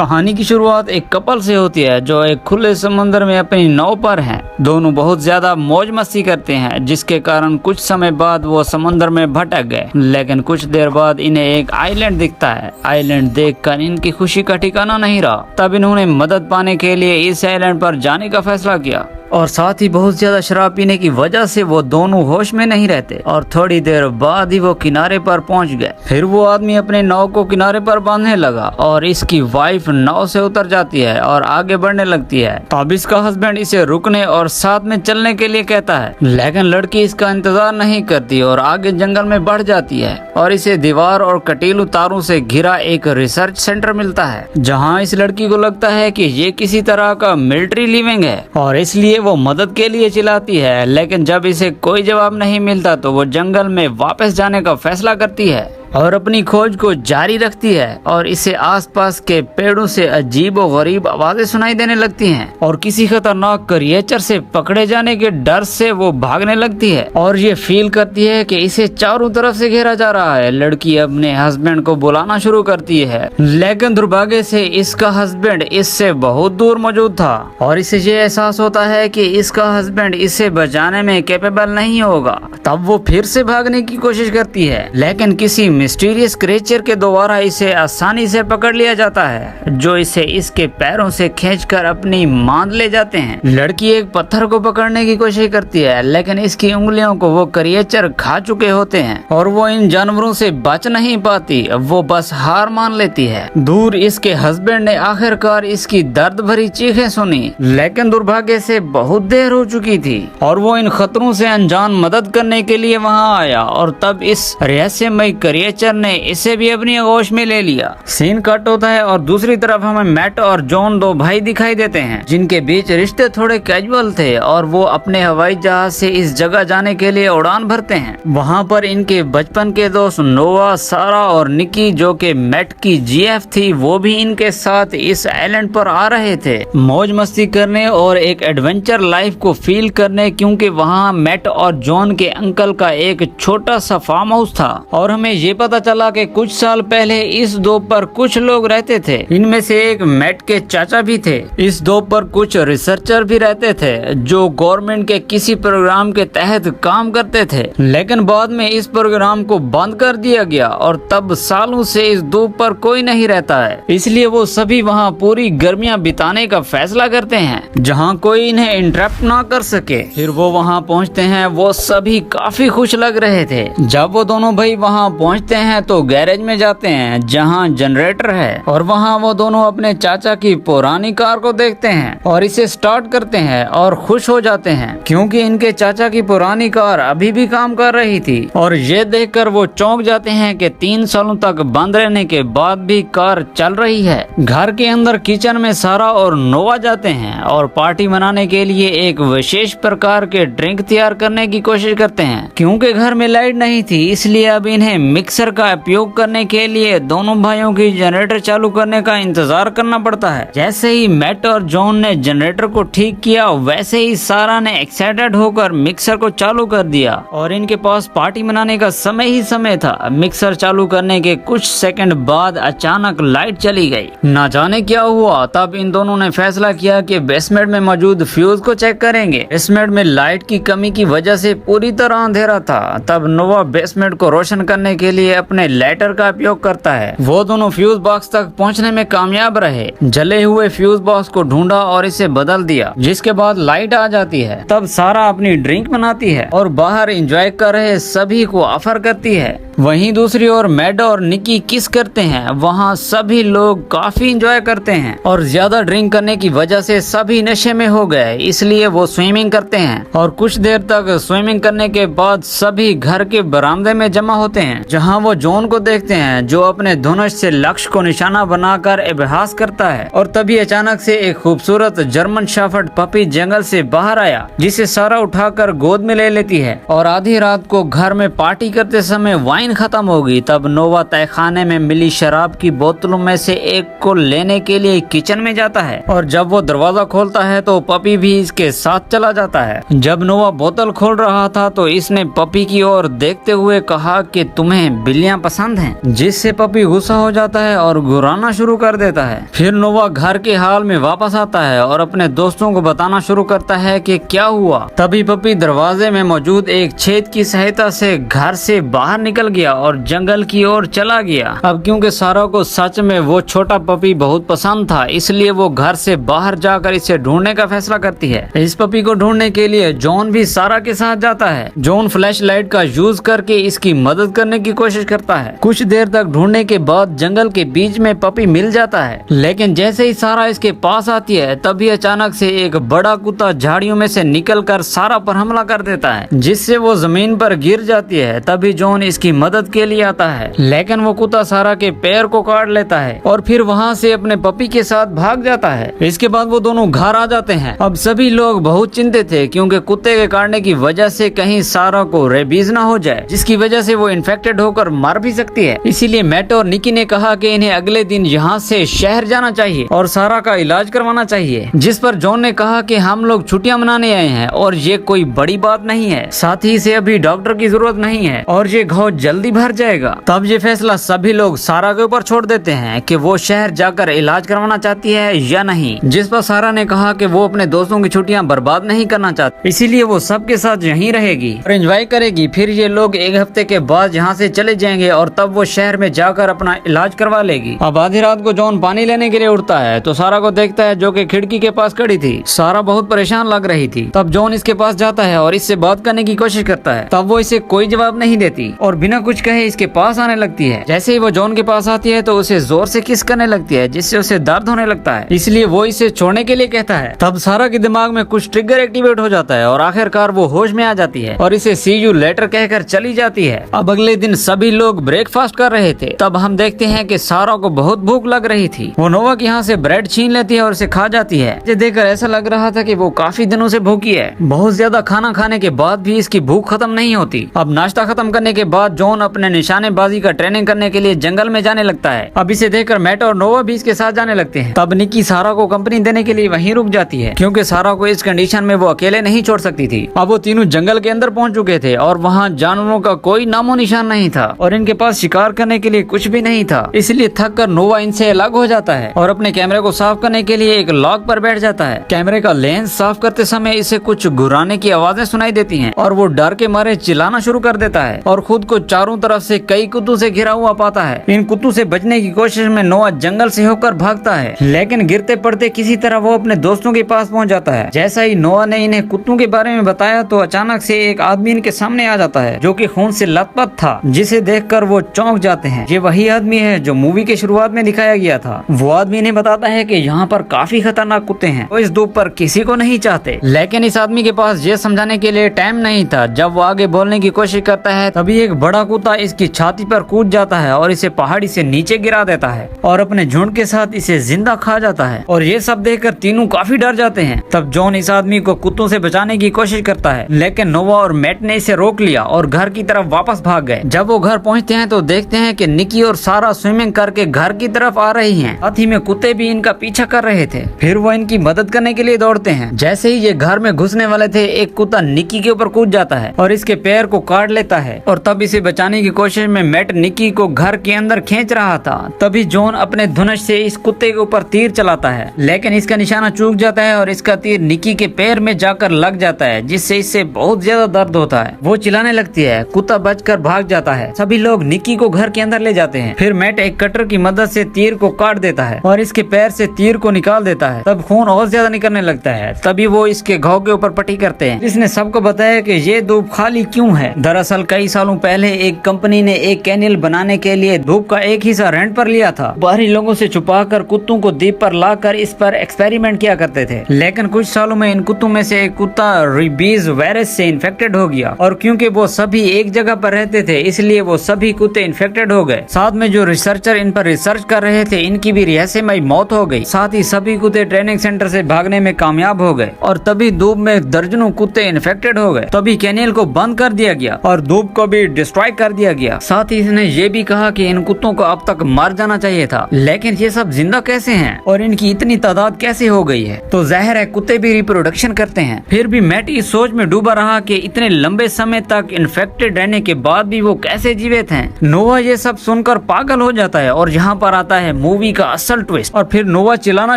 कहानी की शुरुआत एक कपल से होती है जो एक खुले समंदर में अपनी नाव पर हैं। दोनों बहुत ज्यादा मौज मस्ती करते हैं, जिसके कारण कुछ समय बाद वो समंदर में भटक गए। लेकिन कुछ देर बाद इन्हें एक आइलैंड दिखता है। आइलैंड देखकर इनकी खुशी का ठिकाना नहीं रहा। तब इन्होंने मदद पाने के लिए इस आइलैंड पर जाने का फैसला किया और साथ ही बहुत ज्यादा शराब पीने की वजह से वो दोनों होश में नहीं रहते और थोड़ी देर बाद ही वो किनारे पर पहुंच गए। फिर वो आदमी अपने नाव को किनारे पर बांधने लगा और इसकी वाइफ नाव से उतर जाती है और आगे बढ़ने लगती है। तब इसका हस्बैंड इसे रुकने और साथ में चलने के लिए कहता है, लेकिन लड़की इसका इंतजार नहीं करती और आगे जंगल में बढ़ जाती है और इसे दीवार और कटीलू तारों से घिरा एक रिसर्च सेंटर मिलता है, जहाँ इस लड़की को लगता है कि ये किसी तरह का मिलिट्री लिविंग है और इसलिए वो मदद के लिए चिल्लाती है। लेकिन जब इसे कोई जवाब नहीं मिलता तो वो जंगल में वापस जाने का फैसला करती है और अपनी खोज को जारी रखती है और इसे आसपास के पेड़ों से अजीब और गरीब आवाजें सुनाई देने लगती हैं और किसी खतरनाक क्रिएचर से पकड़े जाने के डर से वो भागने लगती है और ये फील करती है कि इसे चारों तरफ से घेरा जा रहा है। लड़की अपने हस्बैंड को बुलाना शुरू करती है, लेकिन दुर्भाग्य से इसका हस्बैंड इससे बहुत दूर मौजूद था और इसे ये एहसास होता है कि इसका हस्बैंड इसे बचाने में कैपेबल नहीं होगा। तब वो फिर से भागने की कोशिश करती है, लेकिन किसी मिस्टीरियस क्रिएचर के द्वारा इसे आसानी से पकड़ लिया जाता है, जो इसे इसके पैरों से खींचकर अपनी मांद ले जाते हैं। लड़की एक पत्थर को पकड़ने की कोशिश करती है, लेकिन इसकी उंगलियों को वो क्रिएचर खा चुके होते हैं और वो इन जानवरों से बच नहीं पाती। वो बस हार मान लेती है। दूर इसके हस्बैंड ने आखिरकार इसकी दर्द भरी चीखें सुनी, लेकिन दुर्भाग्य से बहुत देर हो चुकी थी और वो इन खतरों से अनजान मदद करने के लिए वहाँ आया और तब इस रहस्यमय क्रिएचर ने इसे भी अपनी आगोश में ले लिया। सीन कट होता है और दूसरी तरफ हमें मैट और जॉन दो भाई दिखाई देते हैं, जिनके बीच रिश्ते थोड़े कैजुअल थे और वो अपने हवाई जहाज से इस जगह जाने के लिए उड़ान भरते हैं। वहाँ पर इनके बचपन के दोस्त नोवा, सारा और निकी, जो कि मैट की जीएफ थी, वो भी इनके साथ इस आइलैंड पर आ रहे थे मौज मस्ती करने और एक एडवेंचर लाइफ को फील करने, क्योंकि वहाँ मैट और जॉन के अंकल का एक छोटा सा फार्म हाउस था और हमें ये पता चला कि कुछ साल पहले इस द्वीप पर कुछ लोग रहते थे। इनमें से एक मैट के चाचा भी थे। इस द्वीप पर कुछ रिसर्चर भी रहते थे जो गवर्नमेंट के किसी प्रोग्राम के तहत काम करते थे, लेकिन बाद में इस प्रोग्राम को बंद कर दिया गया और तब सालों से इस द्वीप पर कोई नहीं रहता है। इसलिए वो सभी वहाँ पूरी गर्मियाँ बिताने का फैसला करते हैं, जहाँ कोई इन्हें इंटरप्ट ना कर सके। फिर वो वहाँ पहुँचते हैं। वो सभी काफी खुश लग रहे थे। जब वो दोनों भाई वहाँ पहुँचते हैं तो गैरेज में जाते हैं जहां जनरेटर है और वहां वो दोनों अपने चाचा की पुरानी कार को देखते हैं और इसे स्टार्ट करते हैं और खुश हो जाते हैं, क्योंकि इनके चाचा की पुरानी कार अभी भी काम कर रही थी और ये देखकर वो चौंक जाते हैं कि 3 सालों तक बंद रहने के बाद भी कार चल रही है। घर के अंदर किचन में सारा और नोवा जाते हैं और पार्टी मनाने के लिए एक विशेष प्रकार के ड्रिंक तैयार करने की कोशिश करते हैं। क्योंकि घर में लाइट नहीं थी, इसलिए अब इन्हें मिक्सर का उपयोग करने के लिए दोनों भाइयों की जनरेटर चालू करने का इंतजार करना पड़ता है। जैसे ही मैट और जॉन ने जनरेटर को ठीक किया, वैसे ही सारा ने एक्साइटेड होकर मिक्सर को चालू कर दिया और इनके पास पार्टी मनाने का समय ही समय था। मिक्सर चालू करने के कुछ सेकंड बाद अचानक लाइट चली गई। ना जाने क्या हुआ। तब इन दोनों ने फैसला किया कि बेसमेंट में मौजूद फ्यूज को चेक करेंगे। बेसमेंट में लाइट की कमी की वजह से पूरी तरह अंधेरा था। तब नोवा बेसमेंट को रोशन करने के लिए अपने लाइटर का उपयोग करता है। वो दोनों फ्यूज बॉक्स तक पहुंचने में कामयाब रहे। जले हुए फ्यूज बॉक्स को ढूंढा और इसे बदल दिया, जिसके बाद लाइट आ जाती है। तब सारा अपनी ड्रिंक बनाती है और बाहर एंजॉय कर रहे सभी को ऑफर करती है। वहीं दूसरी ओर मैट और निकी किस करते हैं। वहाँ सभी लोग काफी एंजॉय करते हैं और ज्यादा ड्रिंक करने की वजह से सभी नशे में हो गए, इसलिए वो स्विमिंग करते हैं और कुछ देर तक स्विमिंग करने के बाद सभी घर के बरामदे में जमा होते हैं, जहाँ वो जॉन को देखते हैं जो अपने धनुष से लक्ष्य को निशाना बनाकर अभ्यास करता है। और तभी अचानक से एक खूबसूरत जर्मन शेफर्ड पपी जंगल से बाहर आया, जिसे सारा उठाकर गोद में ले लेती है। और आधी रात को घर में पार्टी करते समय वाइन खत्म हो गई। तब नोवा तहखाने में मिली शराब की बोतलों में से एक को लेने के लिए किचन में जाता है और जब वो दरवाजा खोलता है तो पपी भी इसके साथ चला जाता है। जब नोवा बोतल खोल रहा था तो इसने पपी की ओर देखते हुए कहा कि तुम्हें बिल्लियां पसंद हैं, जिससे पपी गुस्सा हो जाता है और गुर्राना शुरू कर देता है। फिर नोवा घर के हाल में वापस आता है और अपने दोस्तों को बताना शुरू करता है कि क्या हुआ। तभी पपी दरवाजे में मौजूद एक छेद की सहायता से घर से बाहर निकल गया और जंगल की ओर चला गया। अब क्योंकि सारा को सच में वो छोटा पपी बहुत पसंद था, इसलिए वो घर से बाहर जाकर इसे ढूंढने का फैसला करती है। इस पपी को ढूंढने के लिए जॉन भी सारा के साथ जाता है। जॉन फ्लैश लाइट का यूज करके इसकी मदद करने की कोशिश करता है। कुछ देर तक ढूंढने के बाद जंगल के बीच में पपी मिल जाता है, लेकिन जैसे ही सारा इसके पास आती है तभी अचानक से एक बड़ा कुत्ता झाड़ियों में से निकलकर सारा पर हमला कर देता है, जिससे वो जमीन पर गिर जाती है। तभी जॉन इसकी मदद के लिए आता है, लेकिन वो कुत्ता सारा के पैर को काट लेता है और फिर वहाँ से अपने पपी के साथ भाग जाता है। इसके बाद वो दोनों घर आ जाते हैं। अब सभी लोग बहुत चिंतित थे क्योंकि कुत्ते के काटने की वजह से कहीं सारा को रेबीज ना हो जाए, जिसकी वजह से वो इन्फेक्टेड होकर मर भी सकती है। इसीलिए मैट और निकी ने कहा कि इन्हें अगले दिन यहाँ से शहर जाना चाहिए और सारा का इलाज करवाना चाहिए, जिस पर जॉन ने कहा कि हम लोग छुट्टियां मनाने आए हैं और ये कोई बड़ी बात नहीं है, साथ ही से अभी डॉक्टर की जरूरत नहीं है और ये घाव जल्दी भर जाएगा। तब ये फैसला सभी लोग सारा के ऊपर छोड़ देते हैं कि वो शहर जाकर इलाज करवाना चाहती है या नहीं, जिस पर सारा ने कहा कि वो अपने दोस्तों की छुट्टियां बर्बाद नहीं करना चाहती, इसीलिए वो सबके साथ यहीं रहेगी और एंजॉय करेगी। फिर ये लोग एक हफ्ते के बाद यहाँ से चले जाएंगे और तब वो शहर में जाकर अपना इलाज करवा लेगी। अब आधी रात को जॉन पानी लेने के लिए उठता है तो सारा को देखता है जो कि खिड़की के पास खड़ी थी। सारा बहुत परेशान लग रही थी। तब जॉन इसके पास जाता है और इससे बात करने की कोशिश करता है। तब वो इसे कोई जवाब नहीं देती और बिना कुछ कहे इसके पास आने लगती है। जैसे ही वो जॉन के पास आती है तो उसे जोर से किस करने लगती है, जिससे उसे दर्द होने लगता है, इसलिए वो इसे छोड़ने के लिए कहता है। तब सारा के दिमाग में कुछ ट्रिगर एक्टिवेट हो जाता है और आखिरकार वो होश में आ जाती है और इसे सी यू लेटर कहकर चली जाती है। अब अगले दिन सभी लोग ब्रेकफास्ट कर रहे थे। तब हम देखते हैं कि सारा को बहुत भूख लग रही थी। वो नोवा के यहाँ से ब्रेड छीन लेती है और उसे खा जाती है। इसे देखकर ऐसा लग रहा था कि वो काफी दिनों से भूखी है। बहुत ज्यादा खाना खाने के बाद भी इसकी भूख खत्म नहीं होती। अब नाश्ता खत्म करने के बाद जॉन अपने निशानेबाजी का ट्रेनिंग करने के लिए जंगल में जाने लगता है। अब इसे देखकर मैट और नोवा भी इसके साथ जाने लगते हैं। तब निकी सारा को कंपनी देने के लिए वहीं रुक जाती है क्योंकि सारा को इस कंडीशन में वो अकेले नहीं छोड़ सकती थी। अब वो तीनों जंगल के अंदर पहुंच चुके थे और वहाँ जानवरों का कोई नामो निशान नहीं था और इनके पास शिकार करने के लिए कुछ भी नहीं था। इसलिए थक कर नोवा इनसे अलग हो जाता है और अपने कैमरे को साफ करने के लिए एक लॉक पर बैठ जाता है। कैमरे का लेंस साफ करते समय इसे कुछ गुर्राने की आवाजें सुनाई देती हैं और वो डर के मारे चिल्लाना शुरू कर देता है और खुद को चारों तरफ से कई कुत्तों से घिरा हुआ पाता है। इन कुत्तों से बचने की कोशिश में नोवा जंगल से होकर भागता है, लेकिन गिरते पड़ते किसी तरह वो अपने दोस्तों के पास पहुंच जाता है। जैसा ही नोवा ने इन्हें कुत्तों के बारे में बताया तो अचानक से एक आदमी इनके सामने आ जाता है जो कि खून से लथपथ था, जिसे देखकर वो चौंक जाते हैं। ये वही आदमी है जो मूवी के शुरुआत में दिखाया गया था। वो आदमी इन्हें बताता है कि यहाँ पर काफी खतरनाक कुत्ते हैं, वो इस धूप पर किसी को नहीं चाहते। लेकिन इस आदमी के पास ये समझाने के लिए टाइम नहीं था। जब वो आगे बोलने की कोशिश करता है तभी एक बड़ा कुत्ता इसकी छाती पर कूद जाता है और इसे पहाड़ी से नीचे गिरा देता है और अपने झुंड के साथ इसे जिंदा खा जाता है और ये सब देखकर तीनों काफी डर जाते हैं। तब जॉन इस आदमी को कुत्तों से बचाने की कोशिश करता है, लेकिन नोवा और मैट ने इसे रोक लिया और घर की तरफ वापस भाग गए। जब वो घर पहुंचते हैं तो देखते हैं कि निकी और सारा स्विमिंग करके घर की तरफ आ रही हैं। साथ ही में कुत्ते भी इनका पीछा कर रहे थे। फिर वो इनकी मदद करने के लिए दौड़ते हैं। जैसे ही ये घर में घुसने वाले थे एक कुत्ता निकी के ऊपर कूद जाता है और इसके पैर को काट लेता है और तब इसे बचाने की कोशिश में मैट निकी को घर के अंदर खींच रहा था। तभी जॉन अपने धनुष से इस कुत्ते के ऊपर तीर चलाता है, लेकिन इसका निशाना चूक जाता है और इसका तीर निकी के पैर में जाकर लग जाता है, जिससे इससे बहुत ज्यादा दर्द होता है। वो चिल्लाने लगती है। कुत्ता बचकर भाग जाता है। सभी लोग निकी को घर के अंदर ले जाते हैं। फिर मैट एक कटर की मदद से तीर को काट देता है और इसके पैर से तीर को निकाल देता है। तब खून और ज्यादा निकलने लगता है। तभी वो इसके घाव के ऊपर पट्टी करते हैं। इसने सबको बताया कि ये धूप खाली क्यों है। दरअसल कई सालों पहले एक कंपनी ने एक कैनियल बनाने के लिए धूप का एक हिस्सा रेंट पर लिया था। बाहरी लोगों से छुपाकर कुत्तों को द्वीप पर लाकर इस पर एक्सपेरिमेंट किया करते थे, लेकिन कुछ सालों में इन कुत्तों में से एक कुत्ता रेबीज वायरस से इन्फेक्टेड हो गया और क्योंकि वो सभी एक जगह पर रहते थे इसलिए वो सभी कुत्ते इन्फेक्टेड हो गए। साथ में जो रिसर्चर इन पर रिसर्च कर रहे थे इनकी भी रहस्यमय मौत हो गई। साथ ही सभी कुत्ते ट्रेनिंग सेंटर से भागने में कामयाब हो गए और तभी धूप में दर्जनों कुत्ते इन्फेक्टेड हो गए। तभी कैनियल को बंद कर दिया गया और धूप को भी डिस्ट्रॉय कर दिया गया। साथ ही इसने ये भी कहा कि इन कुत्तों को अब तक मर जाना चाहिए था, लेकिन ये सब जिंदा कैसे हैं और इनकी इतनी तादाद कैसे हो गई है। तो जाहिर है कुत्ते भी रिप्रोडक्शन करते हैं। फिर भी मैट इस सोच में डूबा रहा कि इतने लंबे समय तक इन्फेक्टेड रहने के बाद भी वो कैसे से जीवित हैं। नोवा ये सब सुनकर पागल हो जाता है और यहाँ पर आता है मूवी का असल ट्विस्ट। और फिर नोवा चिल्लाना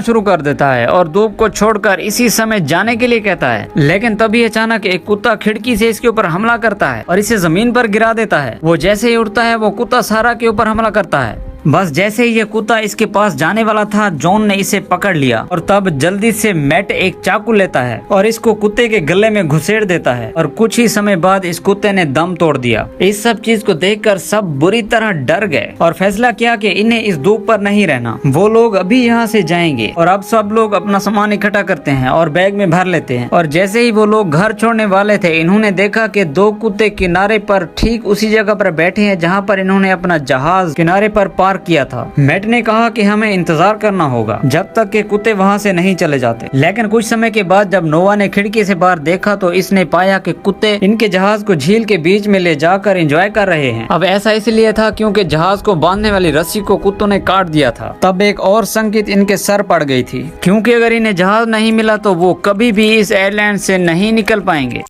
शुरू कर देता है और धूप को छोड़कर इसी समय जाने के लिए कहता है, लेकिन तभी अचानक एक कुत्ता खिड़की से इसके ऊपर हमला करता है और इसे जमीन पर गिरा देता है। वो जैसे ही उठता है वो कुत्ता सारा के ऊपर हमला करता है। बस जैसे ही ये कुत्ता इसके पास जाने वाला था, जॉन ने इसे पकड़ लिया और तब जल्दी से मैट एक चाकू लेता है और इसको कुत्ते के गले में घुसेड़ देता है और कुछ ही समय बाद इस कुत्ते ने दम तोड़ दिया। इस सब चीज को देखकर सब बुरी तरह डर गए और फैसला किया कि इन्हें इस धूप पर नहीं रहना। वो लोग अभी यहाँ से जाएंगे और अब सब लोग अपना सामान इकट्ठा करते हैं और बैग में भर लेते हैं। और जैसे ही वो लोग घर छोड़ने वाले थे, इन्होंने देखा कि दो कुत्ते किनारे पर ठीक उसी जगह पर बैठे हैं जहाँ पर इन्होंने अपना जहाज किनारे पर पार्क किया था। मैट ने कहा कि हमें इंतजार करना होगा जब तक कि कुत्ते वहाँ से नहीं चले जाते। लेकिन कुछ समय के बाद जब नोवा ने खिड़की से बाहर देखा तो इसने पाया कि कुत्ते इनके जहाज को झील के बीच में ले जाकर एंजॉय कर रहे हैं। अब ऐसा इसलिए था क्योंकि जहाज को बांधने वाली रस्सी को कुत्तों ने काट दिया था। तब एक और संकेत इनके सर पड़ गई थी, क्योंकि अगर इन्हें जहाज नहीं मिला तो वो कभी भी इस आइलैंड से नहीं निकल पाएंगे।